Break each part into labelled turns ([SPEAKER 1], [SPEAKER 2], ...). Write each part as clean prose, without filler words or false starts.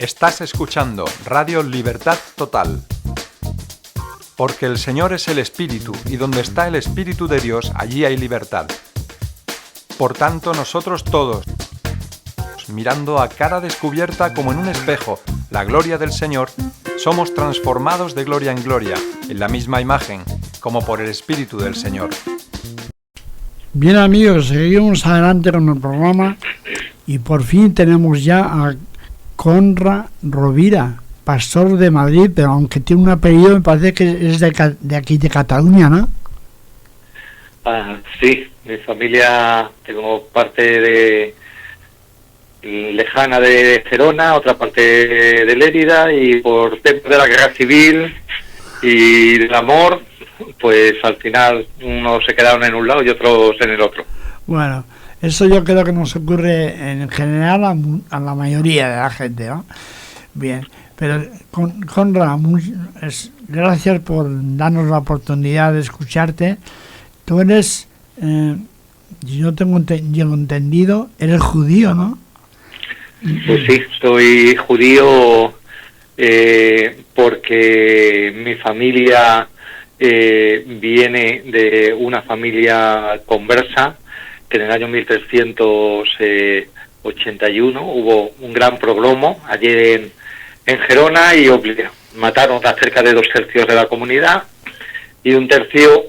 [SPEAKER 1] Estás escuchando Radio Libertad Total. Porque el Señor es el Espíritu, y donde está el Espíritu de Dios, allí hay libertad. Por tanto, nosotros todos, mirando a cara descubierta como en un espejo la gloria del Señor, somos transformados de gloria en gloria, en la misma imagen, como por el Espíritu del Señor.
[SPEAKER 2] Bien, amigos, seguimos adelante con el programa y por fin tenemos ya a Conrad Rovira, pastor de Madrid, pero aunque tiene un apellido, me parece que es de aquí, de Cataluña, ¿no?
[SPEAKER 3] Sí, mi familia, tengo parte lejana de Gerona, otra parte de Lérida, y por temas de la guerra civil y del amor, pues al final unos se quedaron en un lado y otros en el otro. Bueno,
[SPEAKER 2] eso yo creo que nos ocurre en general a la mayoría de la gente, ¿no? Bien, pero Conrad, gracias por darnos la oportunidad de escucharte. Tú eres, yo tengo entendido, eres judío, ¿no?
[SPEAKER 3] Pues sí, soy judío porque mi familia viene de una familia conversa, que en el año 1381 hubo un gran progromo allí en Gerona y mataron a cerca de 2/3 de la comunidad y un tercio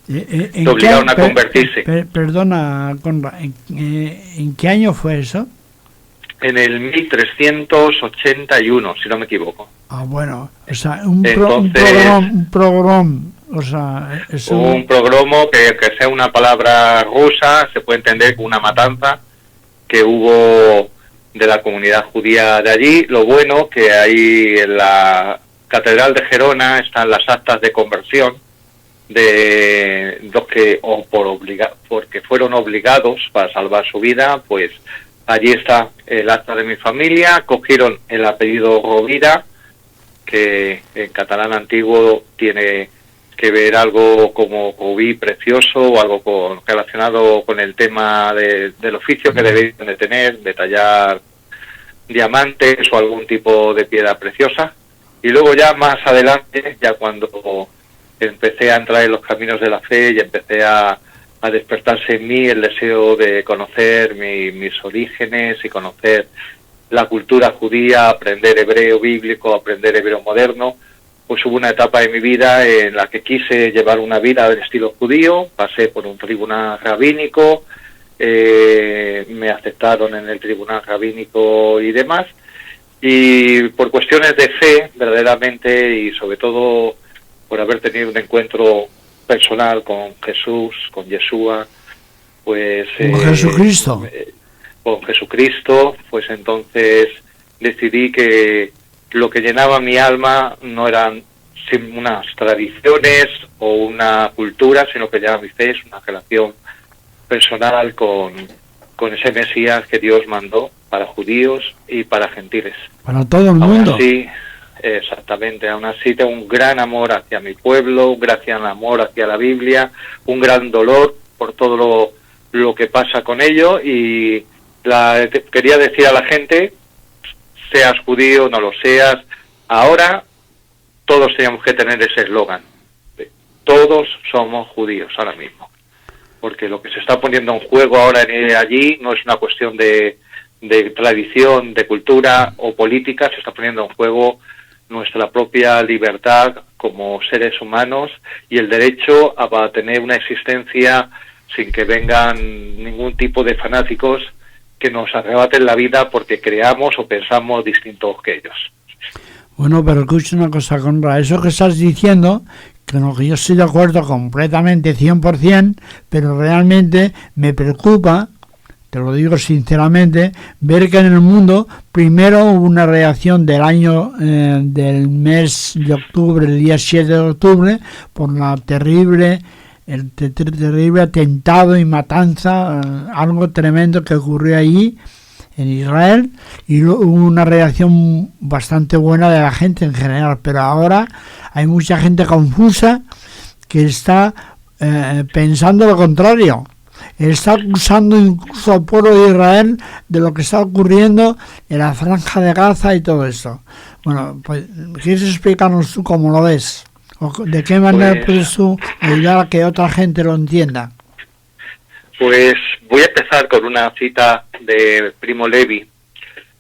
[SPEAKER 3] se obligaron a convertirse.
[SPEAKER 2] Perdona, Conrad, ¿en qué año fue eso?
[SPEAKER 3] En el 1381, si no me equivoco.
[SPEAKER 2] Bueno, o sea, un progromo, o sea,
[SPEAKER 3] un progromo que sea una palabra rusa, se puede entender como una matanza que hubo de la comunidad judía de allí. Lo bueno que ahí en la Catedral de Gerona están las actas de conversión de los que porque fueron obligados para salvar su vida, pues allí está el acta de mi familia. Cogieron el apellido Rovira, que en catalán antiguo tiene que ver algo como rubí precioso o algo relacionado con el tema del oficio que debéis de tener, de tallar diamantes o algún tipo de piedra preciosa. Y luego ya más adelante, ya cuando empecé a entrar en los caminos de la fe y empecé a despertarse en mí el deseo de conocer mis orígenes y conocer la cultura judía, aprender hebreo bíblico, aprender hebreo moderno, pues hubo una etapa de mi vida en la que quise llevar una vida del estilo judío. Pasé por un tribunal rabínico, me aceptaron en el tribunal rabínico y demás, y por cuestiones de fe, verdaderamente, y sobre todo por haber tenido un encuentro personal con Jesús, con Yeshua, pues
[SPEAKER 2] con Jesucristo,
[SPEAKER 3] pues entonces decidí que lo que llenaba mi alma no eran unas tradiciones o una cultura, sino que llenaba mi fe es una relación personal con ese Mesías que Dios mandó para judíos y para gentiles.
[SPEAKER 2] Para todo el mundo.
[SPEAKER 3] Aún así, exactamente, aún así tengo un gran amor hacia mi pueblo, un gran amor hacia la Biblia, un gran dolor por todo lo que pasa con ello, y quería decir a la gente, seas judío, no lo seas, ahora todos tenemos que tener ese eslogan, todos somos judíos ahora mismo, porque lo que se está poniendo en juego ahora allí no es una cuestión de tradición, de cultura o política, se está poniendo en juego nuestra propia libertad como seres humanos y el derecho a tener una existencia sin que vengan ningún tipo de fanáticos que nos arrebaten la vida porque creamos o pensamos distintos que ellos.
[SPEAKER 2] Bueno, pero escucha una cosa, Conrad, eso que estás diciendo, que yo estoy de acuerdo completamente, 100%, pero realmente me preocupa, te lo digo sinceramente, ver que en el mundo primero hubo una reacción del mes de octubre, el día 7 de octubre, por el terrible atentado y matanza, algo tremendo que ocurrió allí en Israel, y hubo una reacción bastante buena de la gente en general, pero ahora hay mucha gente confusa que está pensando lo contrario. Está acusando incluso al pueblo de Israel de lo que está ocurriendo en la Franja de Gaza y todo esto. Bueno, pues, ¿quieres explicarnos tú cómo lo ves? ¿O de qué manera puedes tú ayudar a que otra gente lo entienda?
[SPEAKER 3] Pues voy a empezar con una cita de Primo Levi,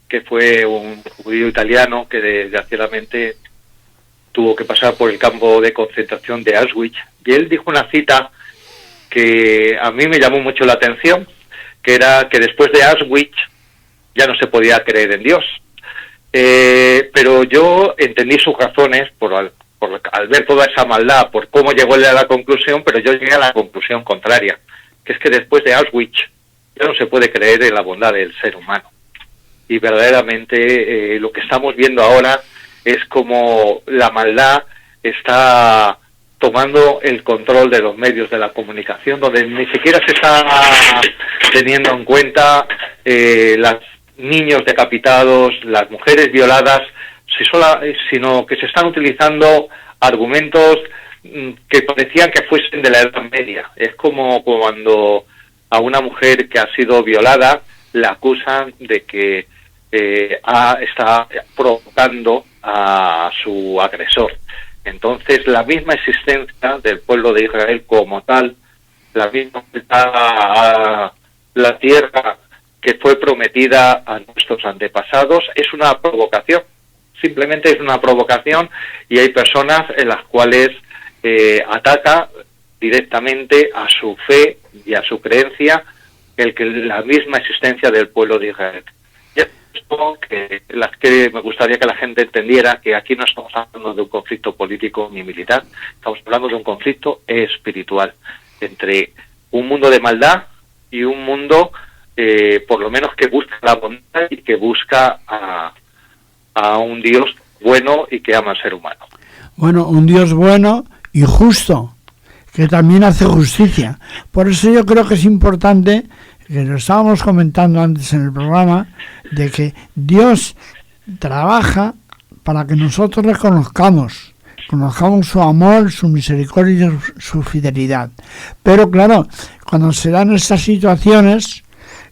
[SPEAKER 3] que fue un judío italiano que desgraciadamente tuvo que pasar por el campo de concentración de Auschwitz. Y él dijo una cita que a mí me llamó mucho la atención, que era que después de Auschwitz ya no se podía creer en Dios. Pero yo entendí sus razones al ver toda esa maldad, por cómo llegó él a la conclusión, pero yo llegué a la conclusión contraria, que es que después de Auschwitz ya no se puede creer en la bondad del ser humano. Y verdaderamente lo que estamos viendo ahora es como la maldad está tomando el control de los medios de la comunicación, donde ni siquiera se está teniendo en cuenta los niños decapitados, las mujeres violadas, sino que se están utilizando argumentos que parecían que fuesen de la Edad Media. Es como cuando a una mujer que ha sido violada la acusan de que está provocando a su agresor. Entonces, la misma existencia del pueblo de Israel como tal, la misma a la tierra que fue prometida a nuestros antepasados, es una provocación. Simplemente es una provocación, y hay personas en las cuales ataca directamente a su fe y a su creencia la misma existencia del pueblo de Israel. Que me gustaría que la gente entendiera que aquí no estamos hablando de un conflicto político ni militar, estamos hablando de un conflicto espiritual entre un mundo de maldad y un mundo por lo menos que busca la bondad y que busca a un Dios bueno y que ama al ser humano.
[SPEAKER 2] Bueno, un Dios bueno y justo, que también hace justicia. Por eso yo creo que es importante, que lo estábamos comentando antes en el programa, de que Dios trabaja para que nosotros le conozcamos su amor, su misericordia y su fidelidad. Pero claro, cuando se dan estas situaciones,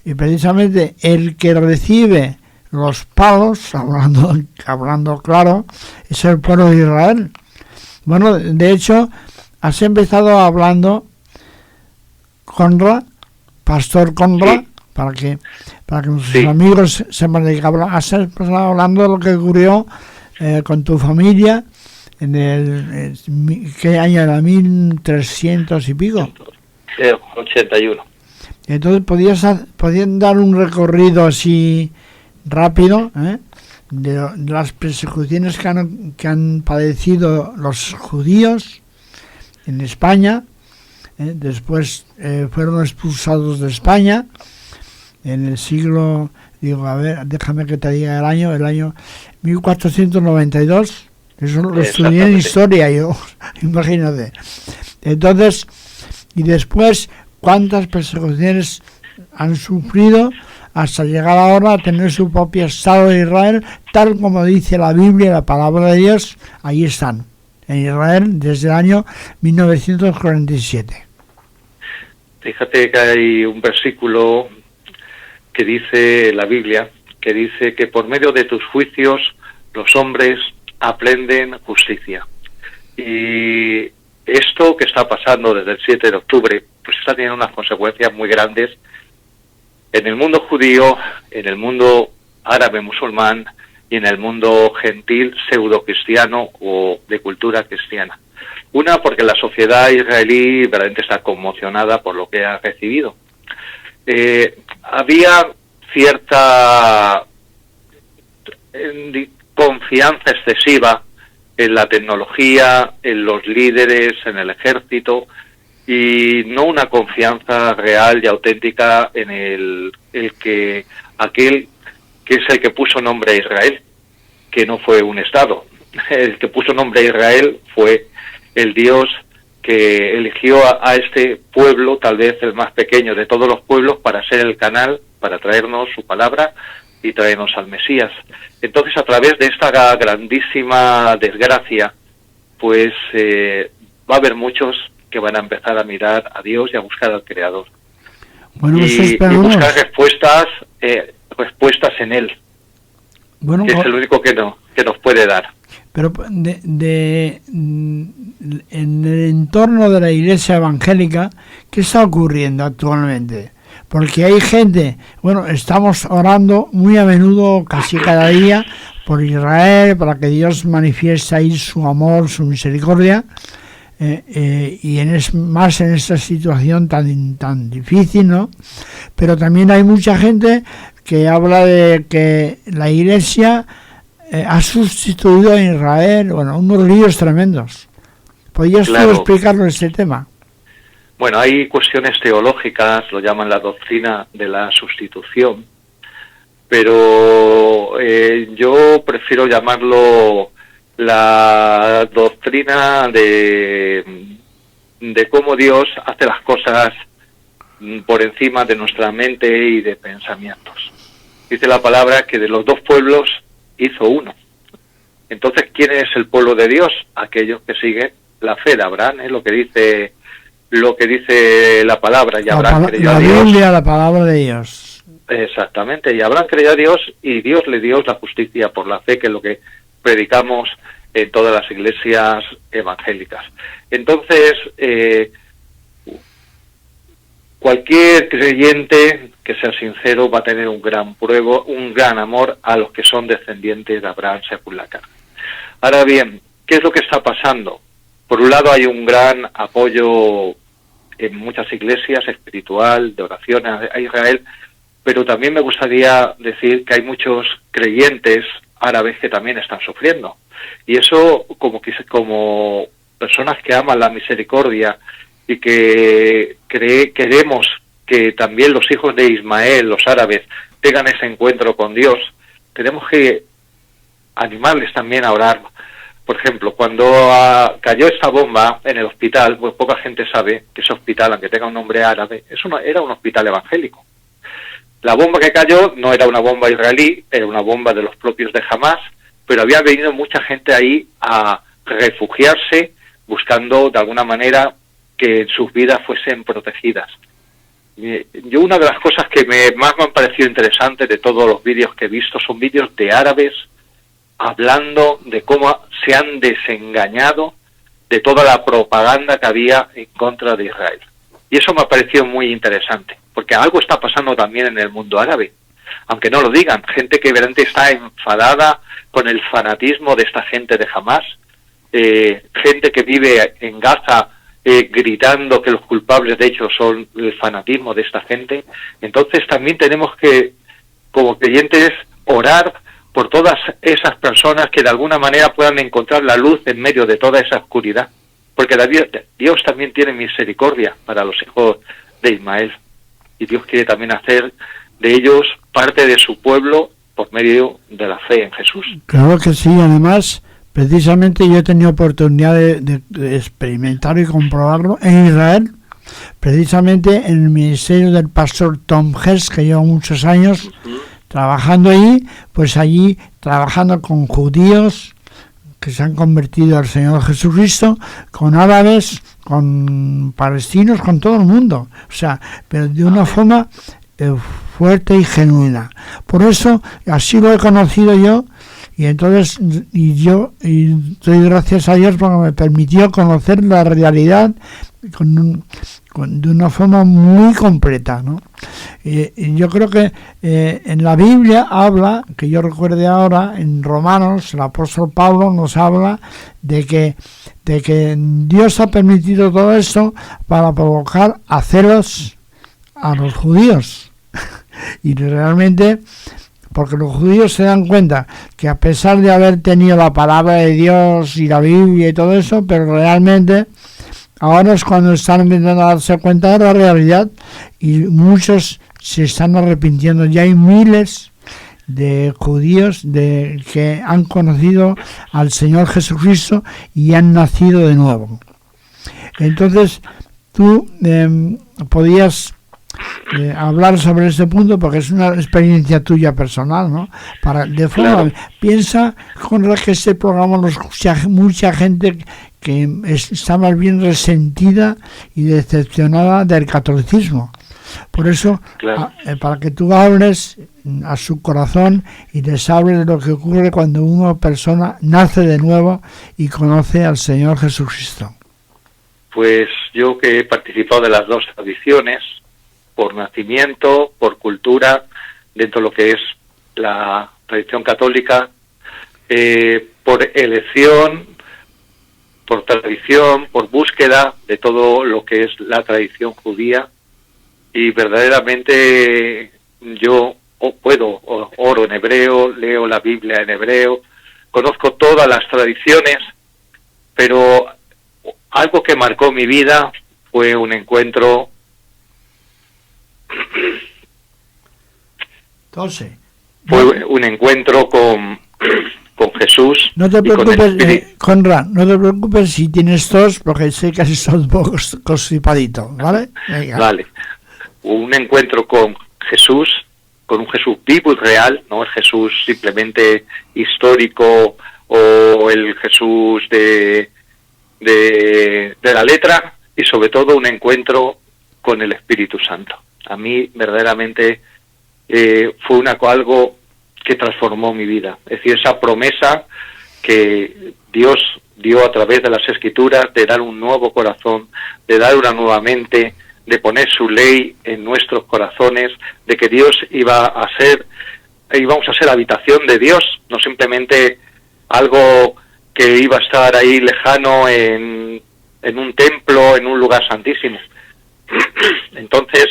[SPEAKER 2] y precisamente el que recibe los palos, hablando claro, es el pueblo de Israel. Bueno, de hecho, has empezado hablando, Conrad, Pastor Conrad, sí, para que nuestros amigos sepan de qué hablan. Has empezado hablando de lo que ocurrió con tu familia en ¿qué año era? 1300 y pico.
[SPEAKER 3] 81.
[SPEAKER 2] Entonces, ¿podían dar un recorrido así rápido de las persecuciones que han padecido los judíos en España? Después fueron expulsados de España en el siglo, déjame que te diga el año 1492. Eso lo estudié en historia yo, imagínate. Entonces, y después, ¿cuántas persecuciones han sufrido hasta llegar ahora a tener su propio Estado de Israel, tal como dice la Biblia, la palabra de Dios? Ahí están, en Israel, desde el año 1947.
[SPEAKER 3] Fíjate que hay un versículo que dice la Biblia, que dice que por medio de tus juicios los hombres aprenden justicia. Y esto que está pasando desde el 7 de octubre, pues está teniendo unas consecuencias muy grandes en el mundo judío, en el mundo árabe musulmán y en el mundo gentil pseudo cristiano o de cultura cristiana. Una, porque la sociedad israelí verdaderamente está conmocionada por lo que ha recibido. Había cierta confianza excesiva en la tecnología, en los líderes, en el ejército, y no una confianza real y auténtica en aquel que es el que puso nombre a Israel, que no fue un Estado. El que puso nombre a Israel fue el Dios que eligió a este pueblo, tal vez el más pequeño de todos los pueblos, para ser el canal, para traernos su palabra y traernos al Mesías. Entonces, a través de esta grandísima desgracia, pues va a haber muchos que van a empezar a mirar a Dios y a buscar al Creador.
[SPEAKER 2] Bueno, pues
[SPEAKER 3] y
[SPEAKER 2] esperamos.
[SPEAKER 3] buscar respuestas en Él,
[SPEAKER 2] Bueno,
[SPEAKER 3] que es el único que nos puede dar.
[SPEAKER 2] pero en el entorno de la iglesia evangélica, ¿qué está ocurriendo actualmente? Porque hay gente, bueno, estamos orando muy a menudo, casi cada día, por Israel, para que Dios manifieste ahí su amor, su misericordia, y más en esta situación tan difícil, ¿no? Pero también hay mucha gente que habla de que la iglesia ha sustituido a Israel, bueno, unos líos tremendos. ¿Podrías tú explicarnos este tema?
[SPEAKER 3] Bueno, hay cuestiones teológicas, lo llaman la doctrina de la sustitución, pero yo prefiero llamarlo la doctrina de cómo Dios hace las cosas por encima de nuestra mente y de pensamientos. Dice la palabra que de los dos pueblos hizo uno. Entonces, ¿quién es el pueblo de Dios? Aquellos que siguen la fe de Abraham, es lo que dice la palabra. Y Abraham creyó a Dios.
[SPEAKER 2] La Biblia, la palabra de Dios.
[SPEAKER 3] Exactamente, y Abraham creyó a Dios y Dios le dio la justicia por la fe, que es lo que predicamos en todas las iglesias evangélicas. Entonces, cualquier creyente que sea sincero va a tener un gran amor a los que son descendientes de Abraham según la carne. Ahora bien, ¿qué es lo que está pasando? Por un lado hay un gran apoyo en muchas iglesias espiritual, de oración a Israel, pero también me gustaría decir que hay muchos creyentes árabes que también están sufriendo. Y eso como personas que aman la misericordia y que queremos que también los hijos de Ismael, los árabes, tengan ese encuentro con Dios, tenemos que animarles también a orar. Por ejemplo, cuando cayó esta bomba en el hospital, pues poca gente sabe que ese hospital, aunque tenga un nombre árabe, era un hospital evangélico. La bomba que cayó no era una bomba israelí, era una bomba de los propios de Hamás, pero había venido mucha gente ahí a refugiarse, buscando de alguna manera que sus vidas fuesen protegidas. Yo una de las cosas que más me han parecido interesantes de todos los vídeos que he visto son vídeos de árabes hablando de cómo se han desengañado de toda la propaganda que había en contra de Israel. Y eso me ha parecido muy interesante, porque algo está pasando también en el mundo árabe, aunque no lo digan. Gente que verdaderamente está enfadada con el fanatismo de esta gente de Hamás, gente que vive en Gaza gritando que los culpables de hecho son el fanatismo de esta gente. Entonces también tenemos que, como creyentes, orar por todas esas personas que de alguna manera puedan encontrar la luz en medio de toda esa oscuridad, porque Dios también tiene misericordia para los hijos de Ismael, y Dios quiere también hacer de ellos parte de su pueblo por medio de la fe en Jesús.
[SPEAKER 2] Claro que sí. Además, precisamente yo he tenido oportunidad de experimentar y comprobarlo en Israel, precisamente en el ministerio del pastor Tom Hess, que lleva muchos años trabajando ahí, pues allí trabajando con judíos que se han convertido al Señor Jesucristo, con árabes, con palestinos, con todo el mundo, o sea, pero de una forma fuerte y genuina. Por eso así lo he conocido yo. Y entonces, y doy gracias a Dios porque me permitió conocer la realidad de una forma muy completa, ¿no? Y yo creo que en la Biblia habla, que yo recuerde ahora, en Romanos, el apóstol Pablo nos habla de que Dios ha permitido todo esto para provocar a celos a los judíos. Y realmente, porque los judíos se dan cuenta que a pesar de haber tenido la palabra de Dios y la Biblia y todo eso, pero realmente ahora es cuando están empezando a darse cuenta de la realidad y muchos se están arrepintiendo. Ya hay miles de judíos que han conocido al Señor Jesucristo y han nacido de nuevo. Entonces tú podías hablar sobre este punto, porque es una experiencia tuya personal, ¿no? Piensa, Conrad, que este programa lo escucha mucha gente que está más bien resentida y decepcionada del catolicismo, Por eso,
[SPEAKER 3] Claro.
[SPEAKER 2] para que tú hables a su corazón y les hables de lo que ocurre cuando una persona nace de nuevo y conoce al Señor Jesucristo.
[SPEAKER 3] Pues yo que he participado de las dos tradiciones, por nacimiento, por cultura, dentro de lo que es la tradición católica, por elección, por tradición, por búsqueda de todo lo que es la tradición judía, y verdaderamente yo oro en hebreo, leo la Biblia en hebreo, conozco todas las tradiciones, pero algo que marcó mi vida fue un encuentro
[SPEAKER 2] Entonces,
[SPEAKER 3] con Jesús.
[SPEAKER 2] no te
[SPEAKER 3] y con el
[SPEAKER 2] preocupes,
[SPEAKER 3] Espíritu.
[SPEAKER 2] Conrad, no te preocupes si tienes tos, porque sé que así sos un poco constipadito, ¿vale? Venga.
[SPEAKER 3] Vale. Un encuentro con Jesús, con un Jesús vivo y real, no el Jesús simplemente histórico o el Jesús de la letra, y sobre todo un encuentro con el Espíritu Santo. A mí verdaderamente fue algo que transformó mi vida. Es decir, esa promesa que Dios dio a través de las Escrituras de dar un nuevo corazón, de dar una nueva mente, de poner su ley en nuestros corazones, de que Dios íbamos a ser habitación de Dios, no simplemente algo que iba a estar ahí lejano en un templo, en un lugar santísimo. Entonces,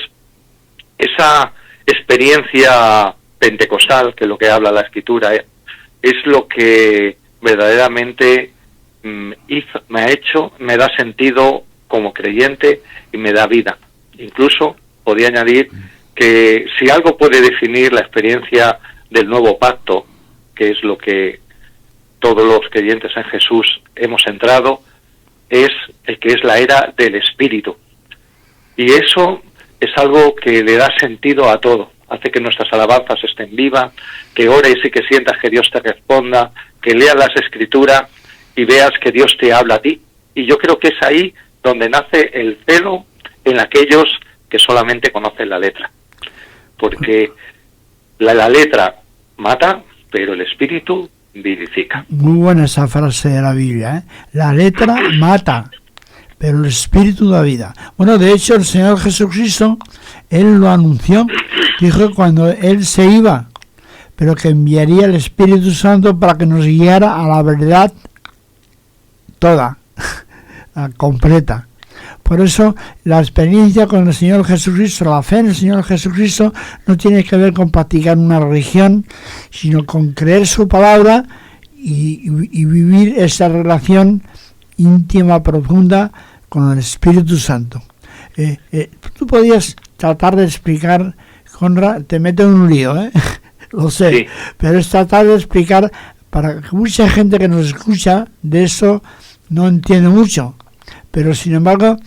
[SPEAKER 3] esa experiencia pentecostal, que es lo que habla la Escritura, es lo que verdaderamente me da sentido como creyente y me da vida. Incluso podía añadir que si algo puede definir la experiencia del nuevo pacto, que es lo que todos los creyentes en Jesús hemos entrado, es el que es la era del Espíritu. Y eso es algo que le da sentido a todo. Hace que nuestras alabanzas estén vivas, que ores y que sientas que Dios te responda, que leas las Escrituras y veas que Dios te habla a ti. Y yo creo que es ahí donde nace el celo en aquellos que solamente conocen la letra. Porque la letra mata, pero el Espíritu vivifica.
[SPEAKER 2] Muy buena esa frase de la Biblia, ¿eh? La letra mata, pero el Espíritu da vida. Bueno, de hecho, el Señor Jesucristo, Él lo anunció, dijo cuando Él se iba, pero que enviaría el Espíritu Santo para que nos guiara a la verdad toda, completa. Por eso, la experiencia con el Señor Jesucristo, la fe en el Señor Jesucristo, no tiene que ver con practicar una religión, sino con creer su palabra y vivir esa relación íntima, profunda con el Espíritu Santo. Tú podías tratar de explicar, Conrad, te meto en un lío, lo sé, sí, pero es tratar de explicar para que mucha gente que nos escucha de eso no entiende mucho, pero sin embargo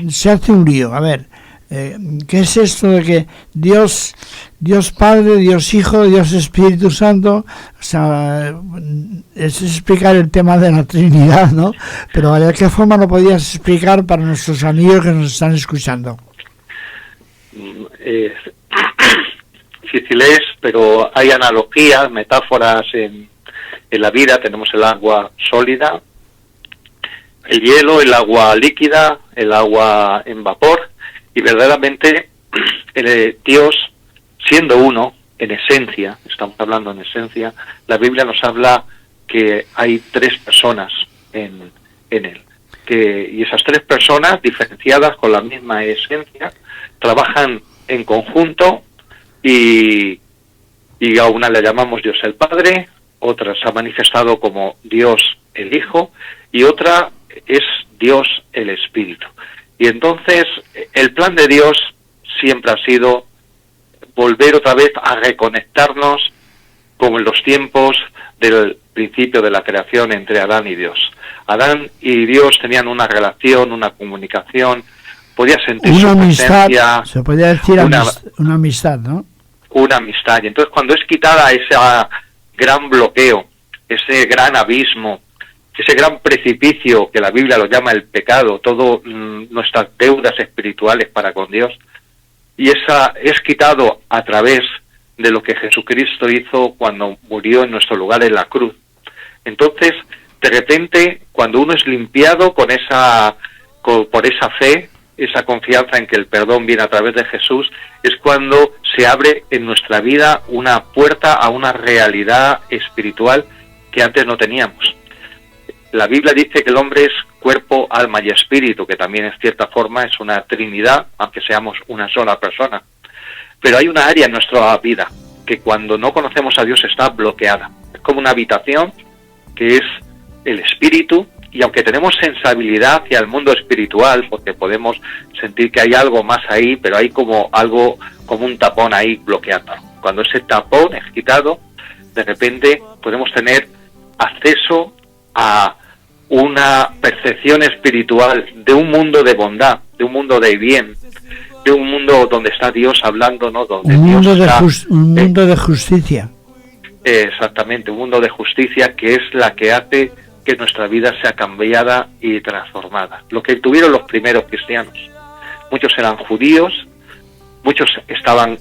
[SPEAKER 2] se hace un lío. A ver, ¿qué es esto de que Dios Padre, Dios Hijo, Dios Espíritu Santo? O sea, es explicar el tema de la Trinidad, ¿no? Pero ¿de qué forma lo podías explicar para nuestros amigos que nos están escuchando?
[SPEAKER 3] Difícil es, pero hay analogías, metáforas en la vida. Tenemos el agua sólida, el hielo, el agua líquida, el agua en vapor, y verdaderamente Dios, siendo uno, en esencia, estamos hablando en esencia, la Biblia nos habla que hay tres personas en Él, y esas tres personas, diferenciadas con la misma esencia, trabajan en conjunto, y a una le llamamos Dios el Padre, otra se ha manifestado como Dios el Hijo, y otra es Dios el Espíritu. Y entonces el plan de Dios siempre ha sido volver otra vez a reconectarnos como en los tiempos del principio de la creación entre Adán y Dios. Adán y Dios tenían una relación, una comunicación, podía sentir
[SPEAKER 2] una
[SPEAKER 3] su
[SPEAKER 2] amistad,
[SPEAKER 3] presencia,
[SPEAKER 2] se podría decir una amistad, ¿no?
[SPEAKER 3] Una amistad. Y entonces cuando es quitada ese gran bloqueo, ese gran abismo, ese gran precipicio que la Biblia lo llama el pecado, todas nuestras deudas espirituales para con Dios, y esa es quitado a través de lo que Jesucristo hizo cuando murió en nuestro lugar en la cruz. Entonces, de repente, cuando uno es limpiado por esa fe, esa confianza en que el perdón viene a través de Jesús, es cuando se abre en nuestra vida una puerta a una realidad espiritual que antes no teníamos. La Biblia dice que el hombre es cuerpo, alma y espíritu, que también en cierta forma es una trinidad, aunque seamos una sola persona. Pero hay una área en nuestra vida que cuando no conocemos a Dios está bloqueada. Es como una habitación que es el espíritu, y aunque tenemos sensibilidad hacia el mundo espiritual, porque podemos sentir que hay algo más ahí, pero hay como algo, como un tapón ahí bloqueando. Cuando ese tapón es quitado, de repente podemos tener acceso a una percepción espiritual de un mundo de bondad, de un mundo de bien, de un mundo donde está Dios hablando, ¿no? Donde
[SPEAKER 2] un mundo,
[SPEAKER 3] un
[SPEAKER 2] mundo de justicia.
[SPEAKER 3] Exactamente, un mundo de justicia que es la que hace que nuestra vida sea cambiada y transformada. Lo que tuvieron los primeros cristianos. Muchos eran judíos, muchos estaban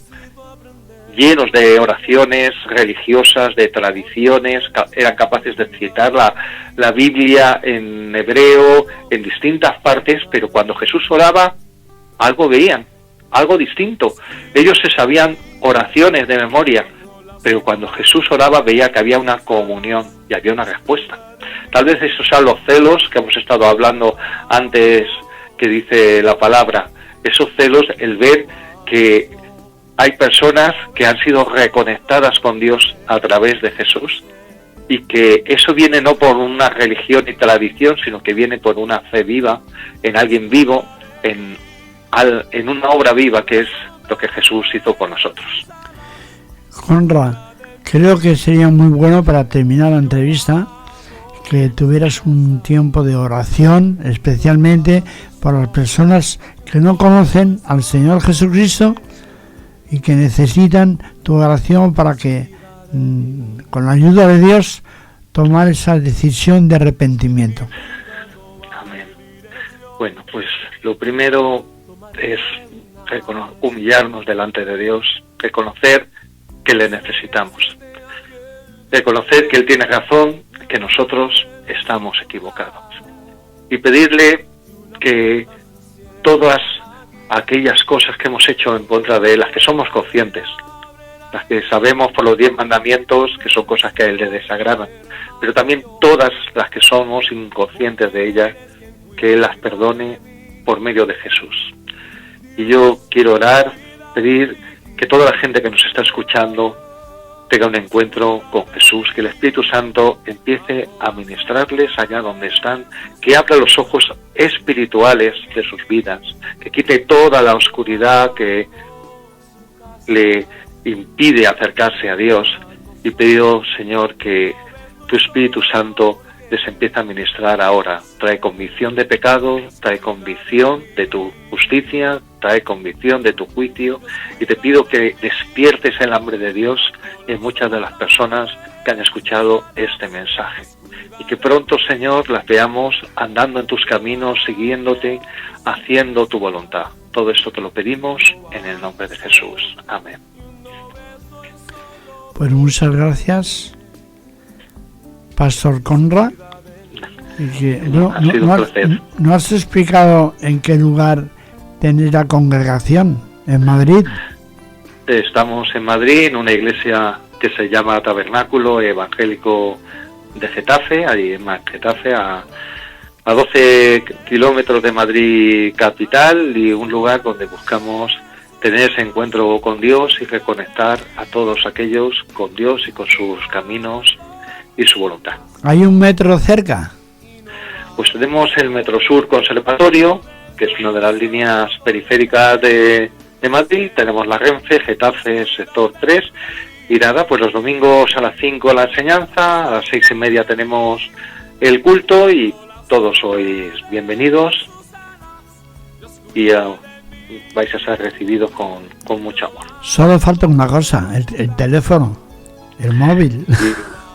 [SPEAKER 3] llenos de oraciones religiosas, de tradiciones, eran capaces de citar la Biblia en hebreo, en distintas partes, pero cuando Jesús oraba, algo veían, algo distinto. Ellos se sabían oraciones de memoria, pero cuando Jesús oraba veía que había una comunión y había una respuesta. Tal vez esos sean los celos que hemos estado hablando antes, que dice la palabra. Esos celos, el ver que hay personas que han sido reconectadas con Dios a través de Jesús, y que eso viene no por una religión y tradición, sino que viene por una fe viva, en alguien vivo, en una obra viva, que es lo que Jesús hizo por nosotros.
[SPEAKER 2] Conrad, creo que sería muy bueno para terminar la entrevista que tuvieras un tiempo de oración, especialmente para las personas que no conocen al Señor Jesucristo y que necesitan tu oración para que, con la ayuda de Dios, tomar esa decisión de arrepentimiento.
[SPEAKER 3] Amén. Bueno, pues lo primero es humillarnos delante de Dios, reconocer que le necesitamos, reconocer que Él tiene razón, que nosotros estamos equivocados, y pedirle que todas aquellas cosas que hemos hecho en contra de Él, las que somos conscientes, las que sabemos por los 10 mandamientos que son cosas que a Él le desagradan, pero también todas las que somos inconscientes de ellas, que Él las perdone por medio de Jesús. Y yo quiero orar, pedir que toda la gente que nos está escuchando tenga un encuentro con Jesús, que el Espíritu Santo empiece a ministrarles allá donde están, que abra los ojos espirituales de sus vidas, que quite toda la oscuridad que le impide acercarse a Dios, y pido, Señor, que tu Espíritu Santo les empiece a ministrar ahora. Trae convicción de pecado, trae convicción de tu justicia, trae convicción de tu juicio, y te pido que despiertes el hambre de Dios en muchas de las personas que han escuchado este mensaje, y que pronto, Señor, las veamos andando en tus caminos, siguiéndote, haciendo tu voluntad. Todo esto te lo pedimos en el nombre de Jesús. Amén.
[SPEAKER 2] Pues muchas gracias, Pastor Conrad. No has explicado en qué lugar tenéis la congregación, en Madrid.
[SPEAKER 3] Estamos en Madrid, en una iglesia que se llama Tabernáculo Evangélico de Getafe, ahí en Getafe, a 12 kilómetros de Madrid capital, y un lugar donde buscamos tener ese encuentro con Dios y reconectar a todos aquellos con Dios y con sus caminos y su voluntad.
[SPEAKER 2] ¿Hay un metro cerca?
[SPEAKER 3] Pues tenemos el Metrosur Conservatorio, que es una de las líneas periféricas de Madrid. Tenemos la Renfe, Getafe, sector 3, y nada, pues los domingos a las 5 la enseñanza, a las 6:30 tenemos el culto, y todos sois bienvenidos, y vais a ser recibidos con mucho amor.
[SPEAKER 2] Solo falta una cosa, el teléfono, el móvil.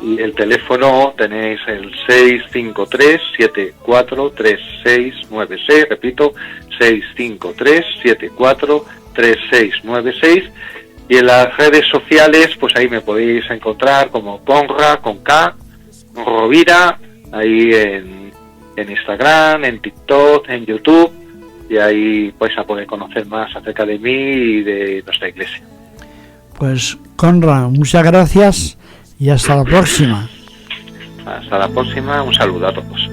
[SPEAKER 3] Y el teléfono tenéis el 653-743696, repito, 653-743696. 3696. Y en las redes sociales, pues ahí me podéis encontrar como Conra, con K, Rovira, ahí en Instagram, en TikTok, en YouTube, y ahí vais a poder conocer más acerca de mí y de nuestra iglesia.
[SPEAKER 2] Pues Conra, muchas gracias y hasta la próxima.
[SPEAKER 3] Hasta la próxima, un saludo a todos.